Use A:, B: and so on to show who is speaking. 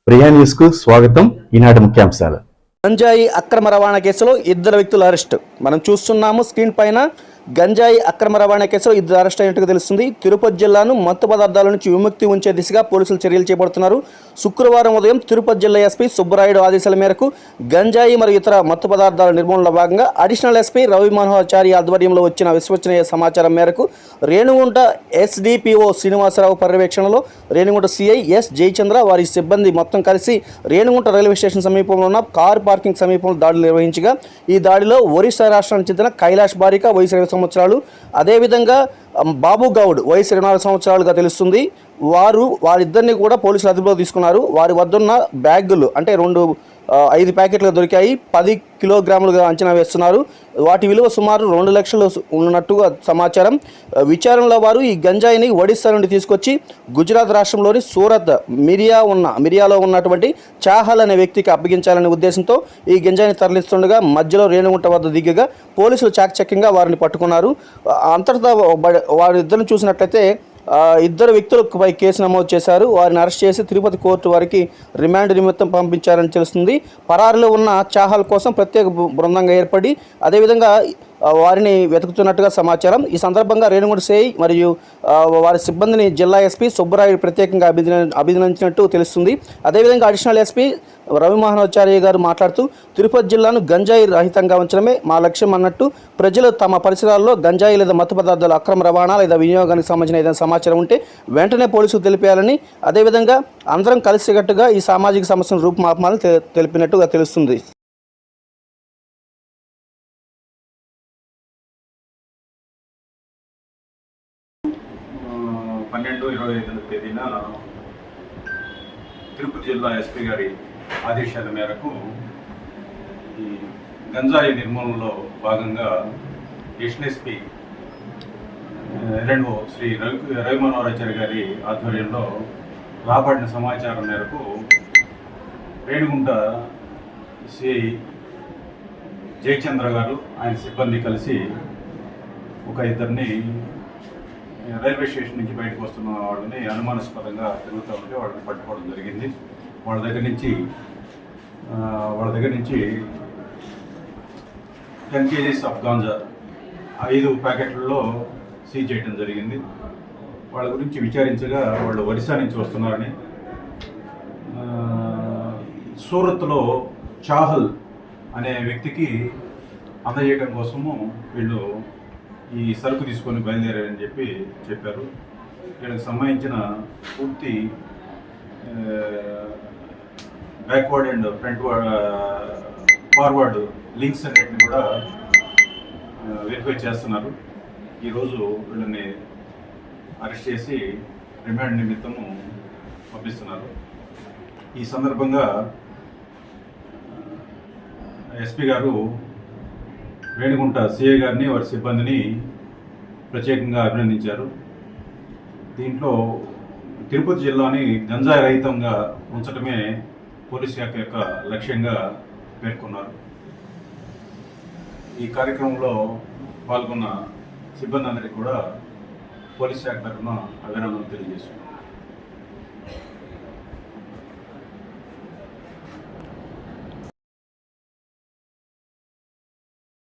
A: Priya news కు స్వాగతం. ఈనాటి ముఖ్యాంశాలు.
B: గంజాయి అక్రమ రవాణా కేసులో 2 వ్యక్తుల అరెస్ట్. మనం చూస్తున్నాము స్క్రీన్ పైన. గంజాయి అక్రమ రవాణా కేసులో 2 అరెస్ట్ అయినట్టుగా తెలుస్తుంది. తిరుపతి జిల్లాను మత్తు పదార్థాల నుంచి విముక్తి ఉంచే దిశగా పోలీసులు చర్యలు చేపడుతున్నారు. శుక్రవారం ఉదయం తిరుపతి జిల్లా ఎస్పీ సుబ్బరాయుడు ఆదేశాల మేరకు గంజాయి మరియు ఇతర మత్తు పదార్థాల నిర్మూలనలో భాగంగా అడిషనల్ ఎస్పీ రవి మనోహర్చారి ఆధ్వర్యంలో వచ్చిన విశ్వసనీయ సమాచారం మేరకు రేణిగుంట ఎస్డిపిఓ శ్రీనివాసరావు పర్యవేక్షణలో రేణిగుంట సిఐ ఎస్ జయచంద్ర వారి సిబ్బంది మొత్తం కలిసి రేణిగుంట రైల్వే స్టేషన్ సమీపంలో ఉన్న కారు పార్కింగ్ సమీపంలో దాడులు నిర్వహించగా ఈ దాడిలో ఒరిస్సా రాష్ట్రానికి చెందిన కైలాష్ బారిక వయసు 20 సంవత్సరాలు, అదేవిధంగా బాబు గౌడ్ వయసు 24 సంవత్సరాలుగా తెలుస్తుంది. వారిద్దరిని కూడా పోలీసులు అదుపులో తీసుకున్నారు. వారి వద్దున్న బ్యాగులు అంటే 5 ప్యాకెట్లు దొరికాయి. 10 కిలోగ్రాములుగా అంచనా వేస్తున్నారు. వాటి విలువ సుమారు 2 లక్షలు ఉన్నట్టుగా సమాచారం. విచారణలో వారు ఈ గంజాయిని ఒడిస్సా నుండి తీసుకొచ్చి గుజరాత్ రాష్ట్రంలోని సూరత్ మిరియాలో ఉన్నటువంటి చాహల్ అనే వ్యక్తికి అప్పగించాలనే ఉద్దేశంతో ఈ గంజాయిని తరలిస్తుండగా మధ్యలో రేణిగుంట వద్ద దిగగా పోలీసులు చాకచక్యంగా వారిని పట్టుకున్నారు. అంతటా వారిద్దరిని చూసినట్లయితే 2 వ్యక్తులపై కేసు నమోదు చేశారు. వారిని అరెస్ట్ చేసి తిరుపతి కోర్టు వారికి రిమాండ్ నిమిత్తం పంపించారని తెలుస్తుంది. పరారీలో ఉన్న చాహల్ కోసం ప్రత్యేక బృందంగా ఏర్పడి అదేవిధంగా వారిని వెతుకుతున్నట్టుగా సమాచారం. ఈ సందర్భంగా రేణిగుంట సిఐ మరియు వారి సిబ్బందిని జిల్లా ఎస్పీ సుబ్బరాయుడు ప్రత్యేకంగా అభినందించినట్టు తెలుస్తుంది. అదేవిధంగా అడిషనల్ ఎస్పీ రవి మనోహర్చారి గారు మాట్లాడుతూ తిరుపతి జిల్లాను గంజాయి రహితంగా ఉంచడమే మా లక్ష్యం అన్నట్టు, ప్రజలు తమ పరిసరాల్లో గంజాయి లేదా మత్తు పదార్థాల అక్రమ రవాణా లేదా వినియోగానికి సంబంధించిన ఏదైనా సమాచారం ఉంటే వెంటనే పోలీసులు తెలిపేయాలని, అదేవిధంగా అందరం కలిసికట్టుగా ఈ సామాజిక సమస్యను రూపుమాపాలని తెలిపినట్టుగా తెలుస్తుంది.
C: తేదీన తిరుపతి జిల్లా ఎస్పీ గారి ఆదేశాల మేరకు ఈ గంజాయి నిర్మూలనలో భాగంగా ఎస్ఎస్పీ ఎల్ఎన్ఓ శ్రీ రవి మనోహరాచార్య గారి ఆధ్వర్యంలో రాబడిన సమాచారం మేరకు రేణిగుంట సిఐ జయచంద్ర గారు ఆయన సిబ్బంది కలిసి ఒక 2 రైల్వే స్టేషన్ నుంచి బయటకు వస్తున్న వాళ్ళని అనుమానాస్పదంగా తిరుగుతూ ఉంటే వాళ్ళని పట్టుకోవడం జరిగింది. వాళ్ళ దగ్గర నుంచి 10 kgs ఆఫ్ గాంజా 5 ప్యాకెట్లలో సీజ్ చేయడం జరిగింది. వాళ్ళ గురించి విచారించగా వాళ్ళు ఒరిస్సా నుంచి వస్తున్నారని, సూరత్లో చాహల్ అనే వ్యక్తికి అందజేయడం కోసము వీళ్ళు ఈ సరుకు తీసుకొని బయలుదేరారని చెప్పారు. వీళ్ళకి సంబంధించిన పూర్తి బ్యాక్వర్డ్ అండ్ ఫార్వర్డ్ లింక్స్ అన్నిటిని కూడా వెరిఫై చేస్తున్నారు. ఈరోజు వీళ్ళని అరెస్ట్ చేసి రిమాండ్ నిమిత్తము పంపిస్తున్నారు. ఈ సందర్భంగా ఎస్పీ గారు రేణిగుంట సిఐ గారిని వారి సిబ్బందిని ప్రత్యేకంగా అభినందించారు. దీంట్లో తిరుపతి జిల్లాని గంజాయి రహితంగా ఉంచడమే పోలీస్ శాఖ యొక్క లక్ష్యంగా పేర్కొన్నారు. ఈ కార్యక్రమంలో పాల్గొన్న సిబ్బంది అందరికీ కూడా పోలీస్ శాఖ తరఫున అభినందనలు తెలియజేస్తున్నారు.